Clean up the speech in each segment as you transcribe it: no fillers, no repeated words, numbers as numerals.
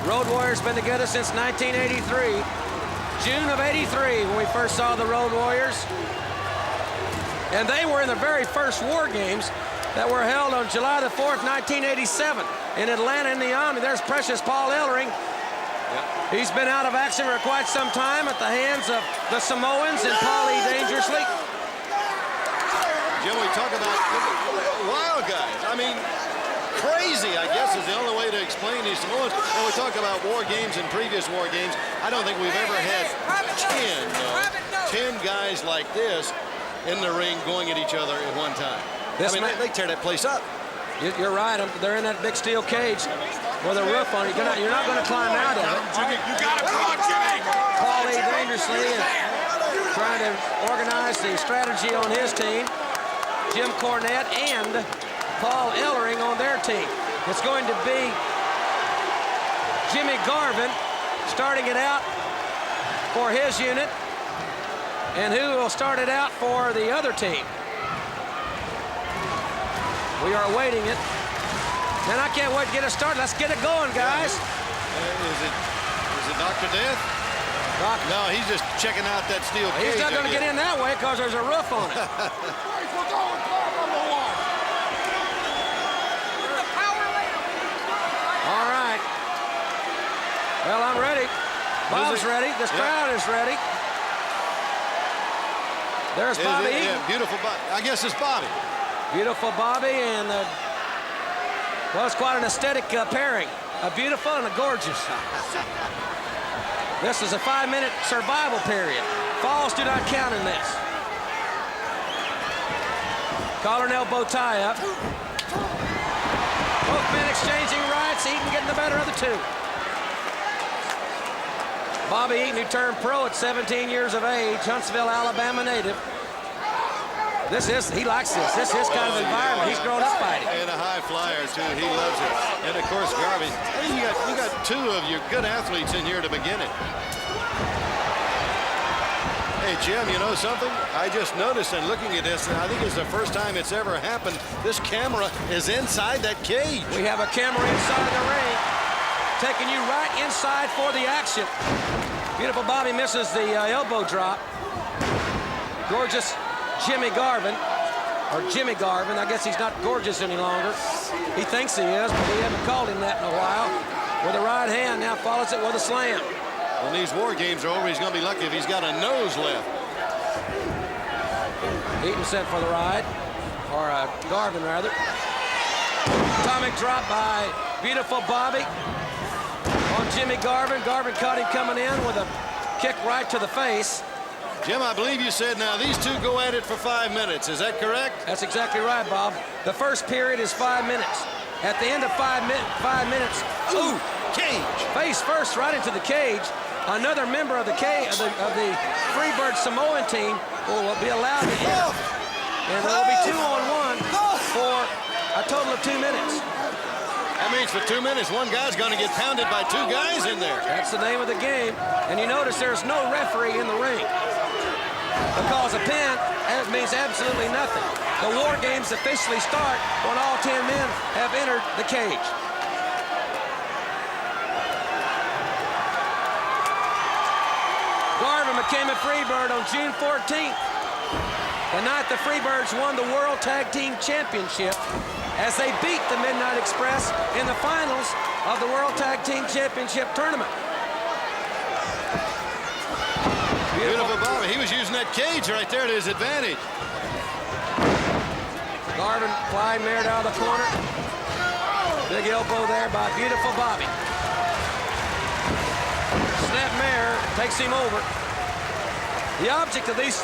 Road Warriors been together since 1983. June of '83 when we first saw the Road Warriors. And they were in the very first War Games that were held on July the 4th, 1987 in Atlanta in the Omni. There's precious Paul Ellering. He's been out of action for quite some time at the hands of the Samoans and Paulie dangerously. Jim, we talk about wild guys. I mean, crazy, I guess, is the only way to explain these Samoans. And we talk about War Games and previous War Games. I don't think we've ever had 10 guys like this in the ring going at each other at one time. I mean, they tear that place up. You're right. They're in that big steel cage with a roof on it. You're not going to climb out of it. Jimmy, you got it. Come on, Jimmy. Paulie dangerously is trying to organize the strategy on his team. Jim Cornette and Paul Ellering on their team. It's going to be Jimmy Garvin starting it out for his unit. And who will start it out for the other team? We are awaiting it. And I can't wait to get it started. Let's get it going, guys. Is it Dr. Death? No, he's just checking out that steel cage. He's not going to get in that way because there's a roof on it. All right. Well, I'm ready. Bob's ready. This crowd is ready. There's Bobby. Yeah, beautiful Bobby. I guess it's Bobby. Beautiful Bobby, and well, it's quite an aesthetic pairing. A beautiful and a gorgeous. This is a 5-minute survival period. Falls do not count in this. Collar and elbow tie up. Both men exchanging rights. Eaton getting the better of the two. Bobby Eaton, who turned pro at 17 years of age, Huntsville, Alabama native. He likes this. This is his kind of environment. He's grown up fighting. And a high flyer, too. He loves it. And, of course, Garvey. Hey, you got two of your good athletes in here to begin it. Hey, Jim, you know something? I just noticed in looking at this, and I think it's the first time it's ever happened, this camera is inside that cage. We have a camera inside the ring, taking you right inside for the action. Beautiful Bobby misses the elbow drop. Gorgeous Jimmy Garvin, or Jimmy Garvin. I guess he's not gorgeous any longer. He thinks he is, but we haven't called him that in a while. With a right hand, now follows it with a slam. When these War Games are over, he's going to be lucky if he's got a nose left. Eaton set for the ride, or Garvin rather. Atomic drop by beautiful Bobby on Jimmy Garvin. Garvin caught him coming in with a kick right to the face. Jim, I believe you said now these two go at it for 5 minutes. Is that correct? That's exactly right, Bob. The first period is 5 minutes. At the end of 5 minutes, ooh, cage. Face first right into the cage. Another member of the Freebirds Samoan team will be allowed to enter. And there will be 2-on-1 for a total of 2 minutes. That means for 2 minutes, one guy's going to get pounded by two guys in there. That's the name of the game. And you notice there's no referee in the ring, because a pin means absolutely nothing. The War Games officially start when all 10 men have entered the cage. Garvin became a Freebird on June 14th. The night the Freebirds won the World Tag Team Championship as they beat the Midnight Express in the finals of the World Tag Team Championship tournament. Beautiful Bobby. He was using that cage right there to his advantage. Garvin flying Mared out of the corner. Big elbow there by beautiful Bobby. Snap Mare takes him over. The object of these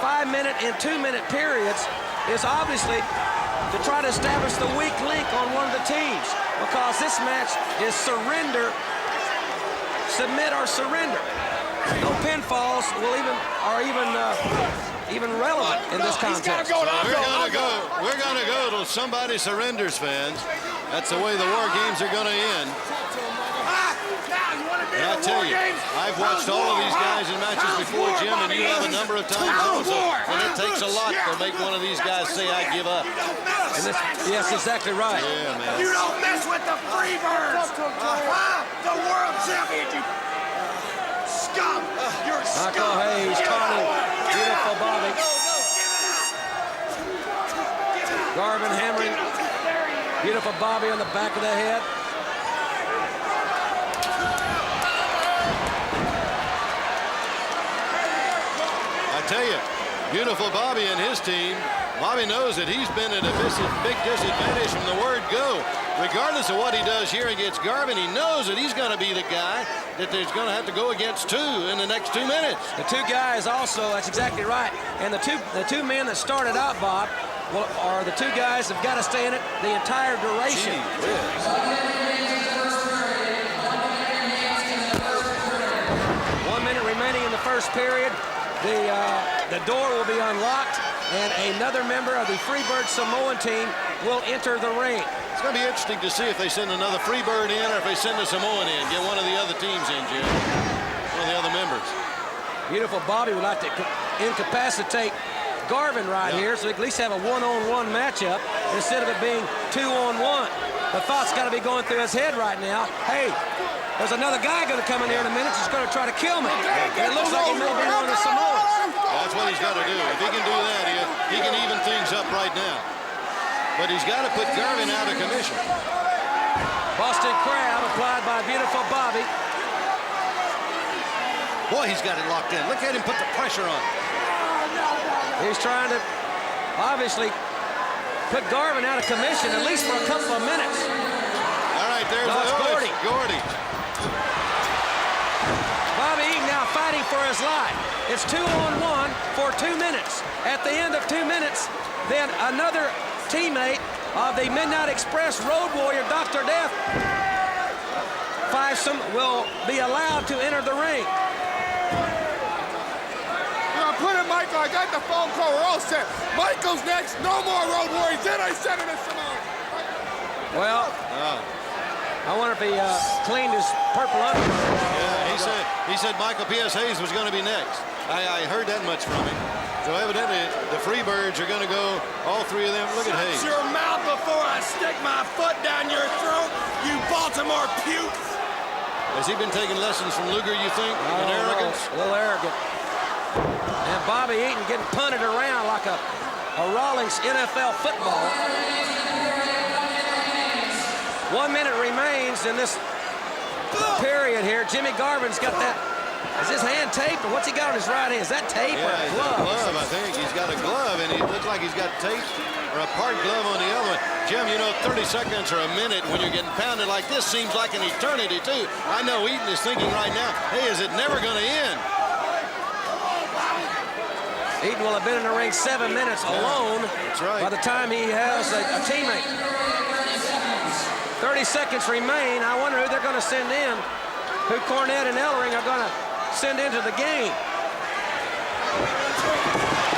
5-minute and 2-minute periods is obviously to try to establish the weak link on one of the teams, because this match is surrender, submit or surrender. No pinfalls are even relevant in this contest. We're gonna go till somebody surrenders, fans. That's the way the War Games are gonna end. And I tell you, I've watched all of these guys in matches before, Jim, and you have a number of times also. And it takes a lot to make one of these guys say, I give up. And this, yes, exactly right. Yeah, man. You don't mess with the Freebirds. The Michael Hayes taunting beautiful Bobby. Garvin hammering beautiful Bobby on the back of the head. I tell you, beautiful Bobby and his team. Bobby knows that he's been at a big disadvantage from the word go. Regardless of what he does here against Garvin, he knows that he's going to be the guy that there's going to have to go against two in the next 2 minutes. The two guys also, that's exactly right. And the two men that started out, Bob, are the two guys that have got to stay in it the entire duration. 1 minute remaining in the first period. The door will be unlocked, and another member of the Freebird Samoan team will enter the ring. It's going to be interesting to see if they send another Freebird in or if they send a Samoan in. Get one of the other teams in, Jim. One of the other members. Beautiful Bobby would like to incapacitate Garvin right here, so we at least have a one-on-one matchup instead of it being 2-on-1. The thought's got to be going through his head right now. Hey, there's another guy going to come in here in a minute who's going to try to kill me. And it looks like he may be one of the Samoans. That's what he's got to do. If he can do that, he can even things up right now. But he's got to put Garvin out of commission. Boston Crab applied by beautiful Bobby. Boy, he's got it locked in. Look at him put the pressure on. He's trying to obviously put Garvin out of commission at least for a couple of minutes. All right, there's Gordy. Gordy. Bobby Eaton now fighting for his life. It's 2-on-1 for 2 minutes. At the end of 2 minutes, then another teammate of the Midnight Express Road Warrior, Dr. Death, Fivesome, will be allowed to enter the ring. Put it, Michael. I got the phone call. We're all set. Michael's next. No more Road Warriors. Then I said it as Samoan. Well, I wonder if he cleaned his purple underwear. Yeah, he said Michael P.S. Hayes was going to be next. I heard that much from him. So evidently the Freebirds are going to go, all three of them. Look at Hayes. Shut your mouth before I stick my foot down your throat, you Baltimore puke. Has he been taking lessons from Luger, you think? In arrogance? A little arrogant. And Bobby Eaton getting punted around like a Rawlings NFL football. 1 minute remains in this period here. Jimmy Garvin's got that. Is his hand taped, or what's he got on his right hand? Is that tape or a glove? I think. He's got a glove, and he looks like he's got tape or a part glove on the other one. Jim, you know, 30 seconds or a minute when you're getting pounded like this seems like an eternity, too. I know Eaton is thinking right now, hey, is it never going to end? Eaton will have been in the ring 7 minutes alone. That's right. By the time he has a teammate. 30 seconds remain. I wonder who they're going to send in. Who Cornette and Ellering are going to send into the game.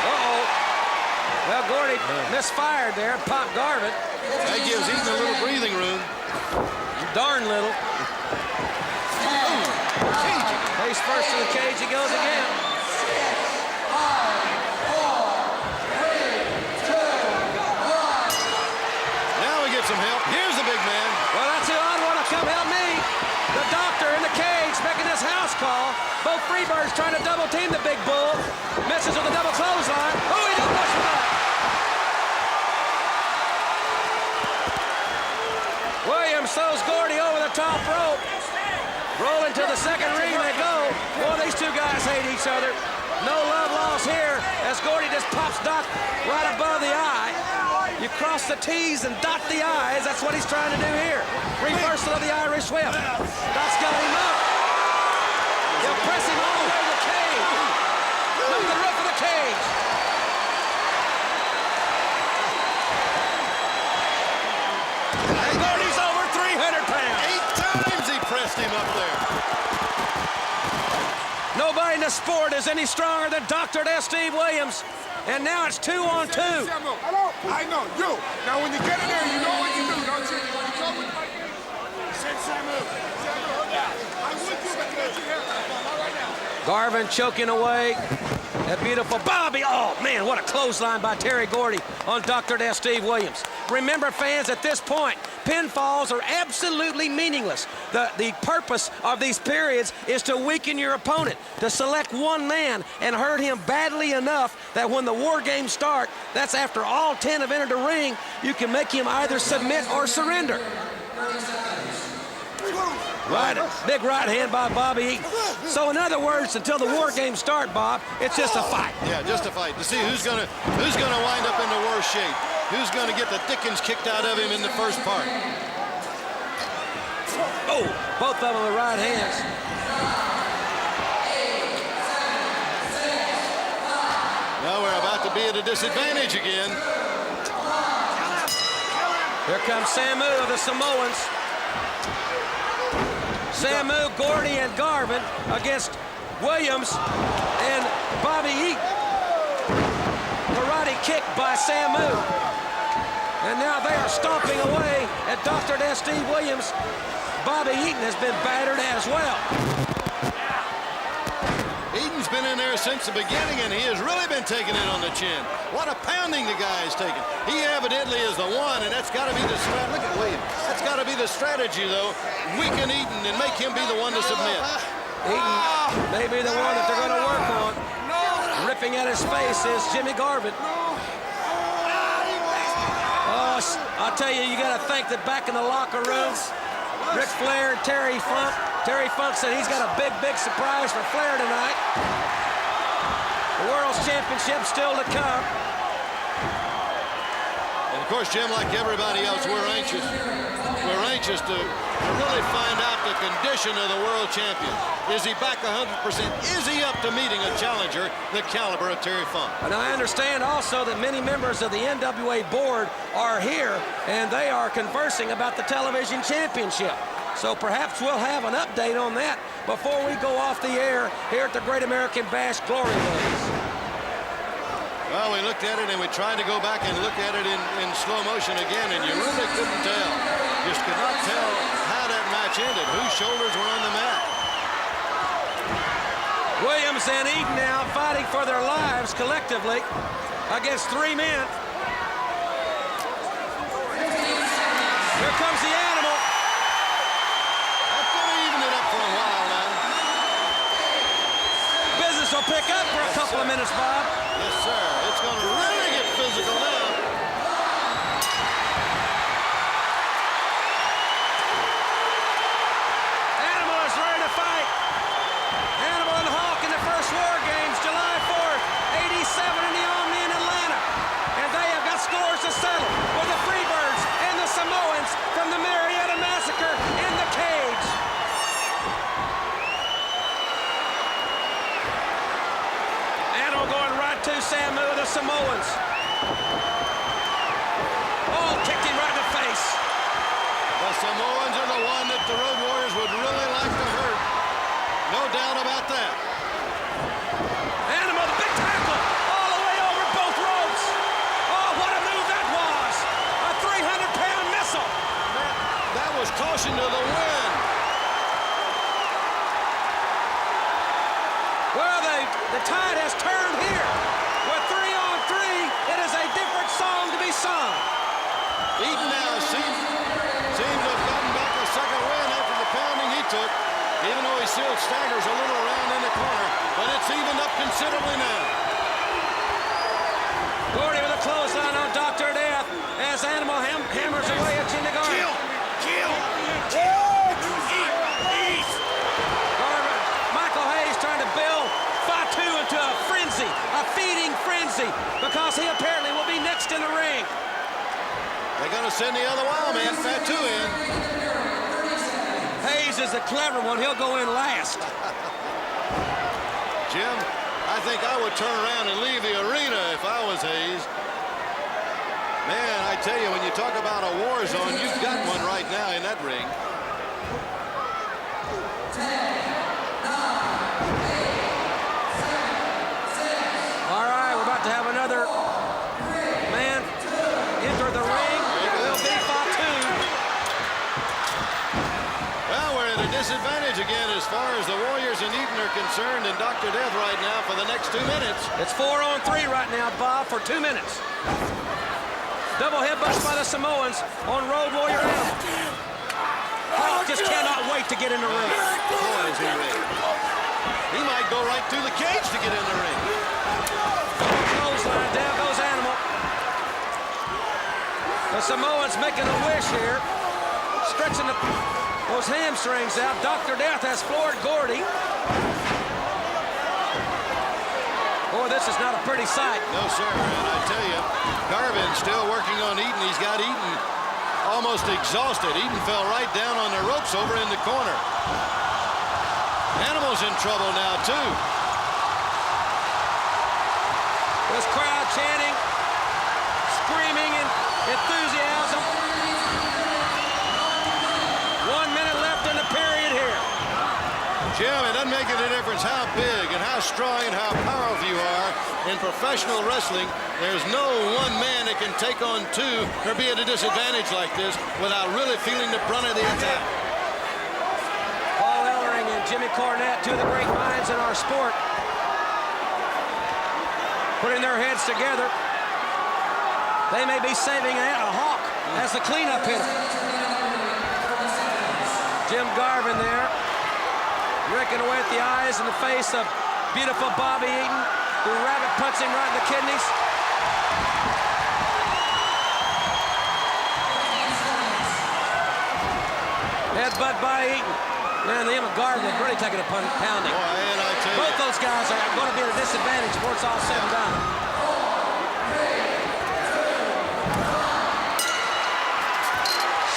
Uh-oh. Well, Gordy misfired there. Popped Garvin. That gives Eaton a little breathing room. Darn little. Face first to the cage. He goes again. Some help. Here's the big man. Well, that's who I'd want to come help me. The doctor in the cage making this house call. Both Freebirds trying to double team the big bull. Misses with a double clothesline. Oh, he did push back. Williams throws Gordy over the top rope. Rolling to the second ring they go. Boy, these two guys hate each other. No love lost here as Gordy just pops Doc right above the eye. You cross the T's and dot the I's. That's what he's trying to do here. Reversal of the Irish whip. Doc's got him up. He'll press him all the way to the cage. Look at the roof of the cage. And Gordy's over 300 pounds. 8 times he pressed him up there. Nobody in the sport is any stronger than Dr. Death Steve Williams. And now it's 2-on-2. I know, you. Now, when you get in there, you know what you do, don't you? You go with my game. Send Samu. Samu, hold down. I'm with you, but get your hair. All right now. Garvin choking away. That beautiful Bobby. Oh, man, what a clothesline by Terry Gordy on Dr. Death Steve Williams. Remember, fans, at this point, pinfalls are absolutely meaningless. The purpose of these periods is to weaken your opponent, to select one man and hurt him badly enough that when the war games start, that's after all 10 have entered the ring, you can make him either submit or surrender. Right, big right hand by Bobby Eaton. So in other words, until the war games start, Bob, it's just a fight. Yeah, just a fight to see who's gonna wind up in the worst shape. Who's gonna get the dickens kicked out of him in the first part? Oh, both of them with right hands. Now we're about to be at a disadvantage again. Here comes Samu of the Samoans. Samu, Gordy, and Garvin against Williams and Bobby Eaton. Karate kick by Samu. And now they are stomping away at Dr. Death Steve Williams. Bobby Eaton has been battered as well. Eaton's been in there since the beginning, and he has really been taking it on the chin. What a pounding the guy is taking. He evidently is the one, and that's got to be the strategy. Look at Williams. That's got to be the strategy, though. Weaken Eaton and make him be the one to submit. Eaton may be the one that they're going to work on. Ripping at his face is Jimmy Garvin. Oh, I'll tell you, you got to think that back in the locker room, Ric Flair and Terry Funk said he's got a big, big surprise for Flair tonight. The World's Championship still to come. And of course, Jim, like everybody else, we're anxious. We're anxious to really find out the condition of the world champion. Is he back 100%? Is he up to meeting a challenger the caliber of Terry Funk? And I understand also that many members of the NWA board are here, and they are conversing about the television championship. So perhaps we'll have an update on that before we go off the air here at the Great American Bash Glory Days. Well, we looked at it and we tried to go back and look at it in slow motion again, and you really couldn't tell. Just could not tell how that match ended, whose shoulders were on the mat. Williams and Eaton now fighting for their lives collectively against three men. Here comes the animal. That's going to even it up for a while now. Business will pick up for a couple of minutes, Bob. Yes, sir. It's going to really get physical now. Animal is ready to fight. Animal and Hawk in the first War Games, July 4th, 87 in the Omni in Atlanta. And they have got scores to settle with the Freebirds and the Samoans from the Marietta Massacre in the cage. Animal going right to Samu, the Samoans. Oh, kicked him right in the face. The Samoans are the one that the Road Warriors would really like to hurt. No doubt about that. Animal, the big tackle, all the way over both ropes. Oh, what a move that was. A 300-pound missile. That was caution to the wind. Well, the tide has turned here. With 3-on-3, it is a different song to be sung. Eaton now seems to have gotten back a second win after the pounding he took, even though he still staggers a little around in the corner, but it's evened up considerably now. Gordy with a clothesline on Dr. Death as Animal hammers away at Jimmy Garvin. Garvin, Michael Hayes trying to build Fatu into a frenzy, a feeding frenzy, because he apparently will be next in the ring. They're going to send the other wild man, Fatu, in. Hayes is the clever one. He'll go in last. Jim, I think I would turn around and leave the arena if I was Hayes. Man, I tell you, when you talk about a war zone, you've got one right now in that ring. All right, we're about to have another man enter the ring. It will be Fatu. Well, we're at a disadvantage again as far as the Warriors and Eaton are concerned, and Dr. Death right now for the next 2 minutes. It's 4-on-3 right now, Bob, for 2 minutes. Double headbutts by the Samoans on Road Warrior Animal. Hawk just cannot wait to get in the ring. Boy, is he ready. He might go right through the cage to get in the ring. Clothesline, down goes Animal. The Samoans making a wish here, stretching those hamstrings out. Dr. Death has floored Gordy. Boy, this is not a pretty sight. No, sir, and I tell you, Garvin still working on Eaton. He's got Eaton almost exhausted. Eaton fell right down on the ropes over in the corner. Animal's in trouble now, too. This crowd chanting, screaming in enthusiasm. 1 minute left in the period here. Jim, it doesn't make any difference how big and how strong and how powerful you are. In professional wrestling, there's no one man that can take on two or be at a disadvantage like this without really feeling the brunt of the attack. Paul Ellering and Jimmy Cornette, two of the great minds in our sport, putting their heads together. They may be saving a Hawk as the cleanup hitter. Jim Garvin there, raking away at the eyes and the face of beautiful Bobby Eaton, who rabbit punched him right in the kidneys. Headbutt by Eaton. Man, the Garvin is really taking a pounding. Boy, and I tell you, both those guys are going to be at a disadvantage before it's all said and done.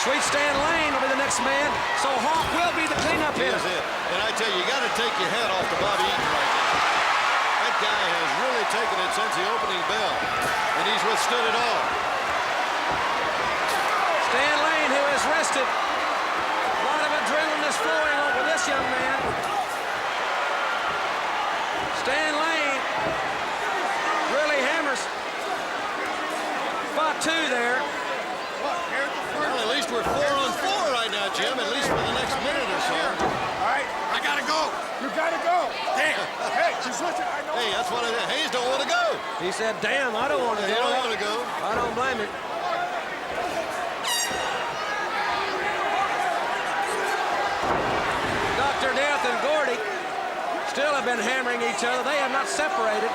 Sweet Stan Lane will be the next man, so Hawk will be the cleanup hitter. Here's it. And I tell you, you got to take your hat off to Bobby Eaton right now. That guy has really taken it since the opening bell, and he's withstood it all. Stan Lane, who has rested. A lot of adrenaline is flowing over this young man. Stan Lane really hammers. Spot two there. Well, at least we're 4-on-4 right now, Jim, at least for the next minute or so. All right, I gotta go. You gotta go. Damn. Hey, just listen. I know. Hey, that's what I said. Hayes don't want to go. He said, damn, I don't want to He go. don't want to go. I don't blame him. Dr. Death and Gordy still have been hammering each other. They have not separated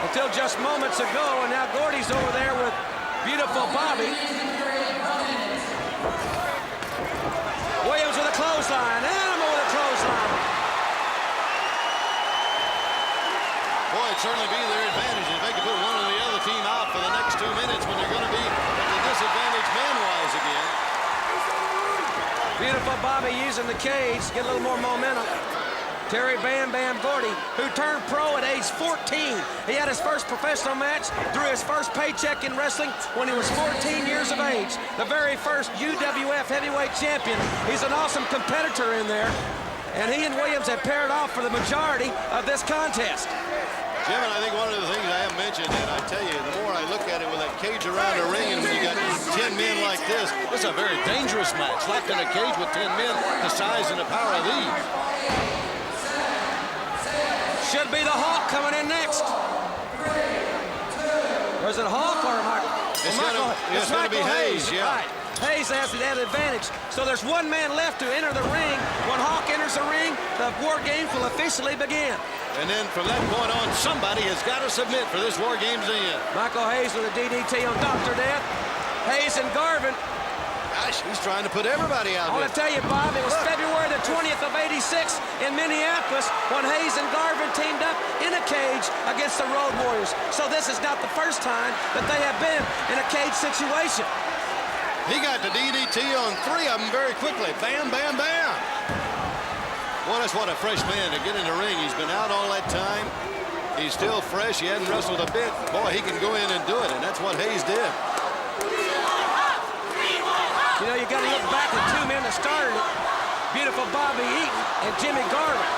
until just moments ago, and now Gordy's over there with beautiful Bobby. Williams with a clothesline. Animal with a clothesline. Boy, it'd certainly be their advantage if they could put one or the other team out for the next 2 minutes when they're going to be at the disadvantage man-wise again. Beautiful Bobby using the cage, get a little more momentum. Terry Bam Bam Gordy, who turned pro at age 14. He had his first professional match, drew his first paycheck in wrestling when he was 14 years of age. The very first UWF heavyweight champion. He's an awesome competitor in there. And he and Williams have paired off for the majority of this contest. Jim, and I think one of the things I haven't mentioned, and I tell you, the more I look at it with that cage around the ring, and when you got 10 men like this is a very dangerous match. Locked in a cage with 10 men, the size and the power of these. Should be the Hawk coming in next. Or is it Hawk or Michael? It's going to be Hayes, yeah. Right. Hayes has the added advantage. So there's one man left to enter the ring. When Hawk enters the ring, the War Games will officially begin. And then from that point on, somebody has got to submit for this War Games to end. Michael Hayes with a DDT on Dr. Death. Hayes and Garvin. Gosh, he's trying to put everybody out I want there. to tell you, Bob, it was February the 20th of '86 in Minneapolis when Hayes and Garvin teamed up in a cage against the Road Warriors. So this is not the first time that they have been in a cage situation. He got the DDT on 3 of them very quickly. Bam, bam, bam. Boy, that's what a fresh man to get in the ring. He's been out all that time. He's still fresh. He hadn't wrestled a bit. Boy, he can go in and do it, and that's what Hayes did. You know, you got to look back at two men that started it. Beautiful Bobby Eaton and Jimmy Garvin.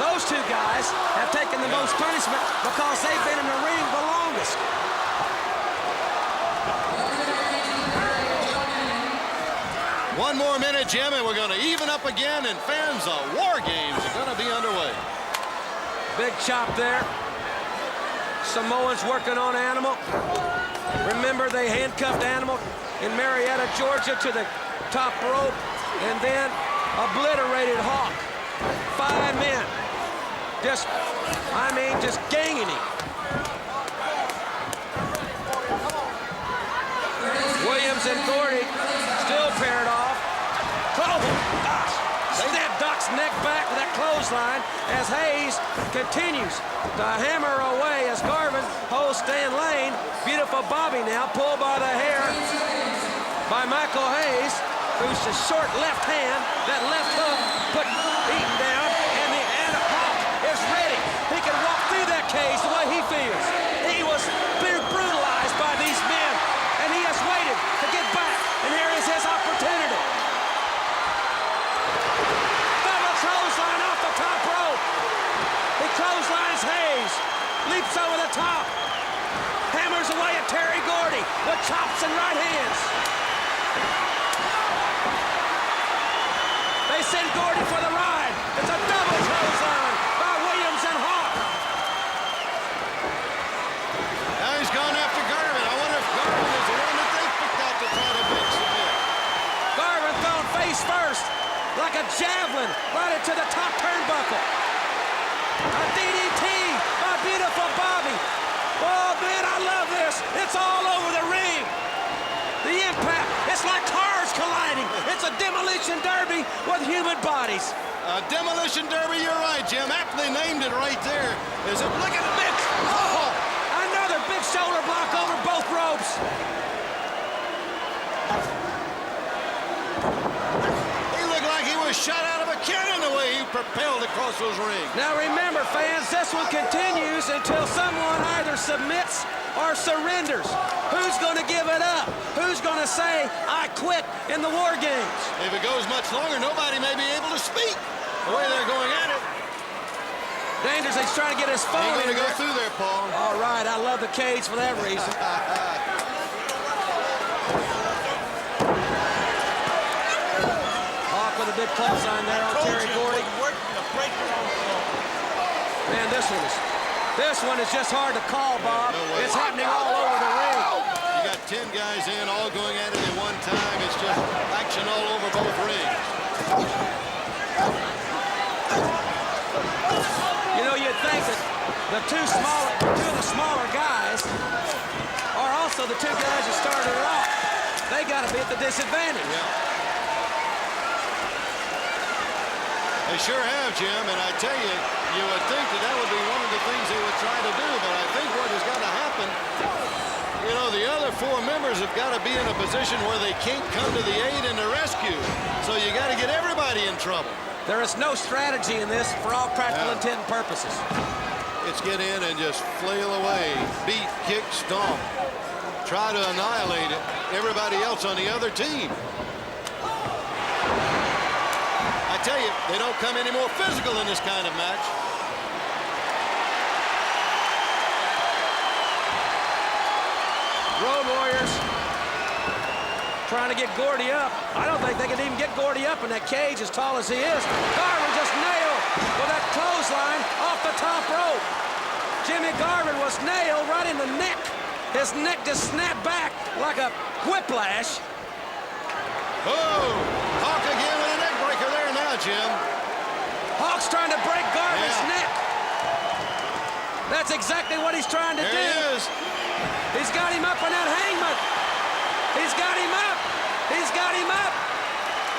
Those two guys have taken the most punishment because they've been in the ring the longest. One more minute, Jim, and we're going to even up again, and fans of War Games are going to be underway. Big chop there. Samoans working on Animal. Remember, they handcuffed Animal in Marietta, Georgia to the top rope and then obliterated Hawk. 5 men. Just ganging him. Williams and Gordy still paired off. Oh, gosh. Snap Doc's neck back with that clothesline as Hayes continues to hammer away as Garvin holds Stan Lane. Beautiful Bobby now, pulled by the hair by Michael Hayes, who's the short left hand, that left hook put Eaton down, and Hawk is ready. He can walk through that cage the way he feels. He was brutalized by these men, and he has waited to get back, and here is his opportunity. Clothesline off the top rope. He clotheslines Hayes. Leaps over the top. Hammers away at Terry Gordy with chops and right hands. They send Gordy for the ride. It's a double clothesline by Williams and Hawk. Now he's gone after Garvin. I wonder if Garvin is the one that they picked out to try to big submit. Garvin thrown face first, like a javelin, right into the top turnbuckle. A DDT by beautiful Bobby. Oh, man, I love this. It's all over the ring. The impact, it's like cars colliding. It's a demolition derby with human bodies. A demolition derby, you're right, Jim. Aptly named it right there. Look at the mix. Oh! Another big shoulder block over both ropes. Shot out of a cannon the way he propelled across those rings. Now remember, fans, this one continues until someone either submits or surrenders. Who's going to give it up? Who's going to say, I quit in the War Games? If it goes much longer, nobody may be able to speak the way they're going at it. Dangerous, he's trying to get his phone in going to go through there, Paul. All right, I love the cage for that reason. With a big clothesline there on Terry Gordy. Man, this one is just hard to call, Bob. No, it's happening all over the ring. You got 10 guys in, all going at it at one time. It's just action all over both rings. You know, you'd think that the two of the smaller guys are also the two guys that started it off. They got to be at the disadvantage. Yeah. They sure have, Jim, and I tell you, you would think that would be one of the things they would try to do, but I think what has got to happen, you know, the other 4 members have got to be in a position where they can't come to the aid and the rescue, so you got to get everybody in trouble. There is no strategy in this for all practical intent and purposes. It's get in and just flail away, beat, kick, stomp, try to annihilate everybody else on the other team. I tell you, they don't come any more physical in this kind of match. Road Warriors trying to get Gordy up. I don't think they can even get Gordy up in that cage as tall as he is. Garvin just nailed with that clothesline off the top rope. Jimmy Garvin was nailed right in the neck. His neck just snapped back like a whiplash. Oh, Hawk again with a neck breaker there now, Jim. Hawk's trying to break Garvin's neck. That's exactly what he's trying to do. There he is. He's got him up on that hangman. He's got him up. He's got him up.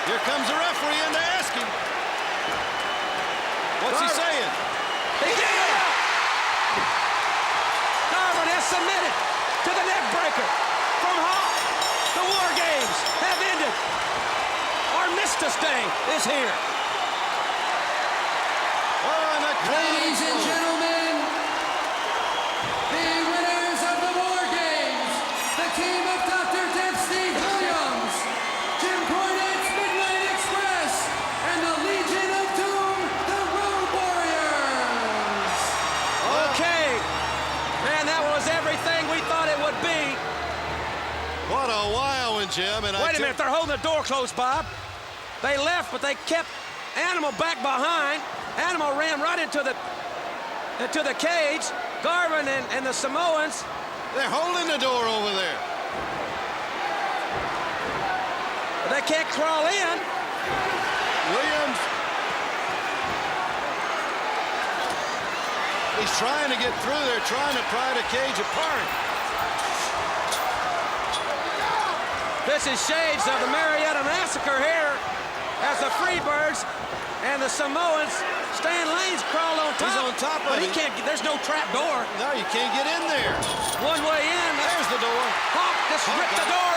Here comes the referee in to ask him. What's he saying? He did it. Garvin has submitted to the neck breaker from Hawk. The War Games have ended. Armistice Day is here. Ladies and gentlemen, the winners of the War Games, the team of Dr. Dev Steve Williams, Jim Cornette's Midnight Express, and the Legion of Doom, the Road Warriors. Okay. Man, that was everything we thought it would be. What a wild one, Jim. And Wait a minute, they're holding the door door closed, Bob. They left, but they kept Animal back behind. Animal ran right into the cage. Garvin and the Samoans. They're holding the door over there. They can't crawl in. Williams. He's trying to get through there, trying to pry the cage apart. This is shades of the Marietta Massacre here as the Freebirds and the Samoans. Stan Lane's crawled on top. He's on top of but he it. can't. There's no trap door. No, you can't get in there. One way in. There's the door. Hawk just ripped the door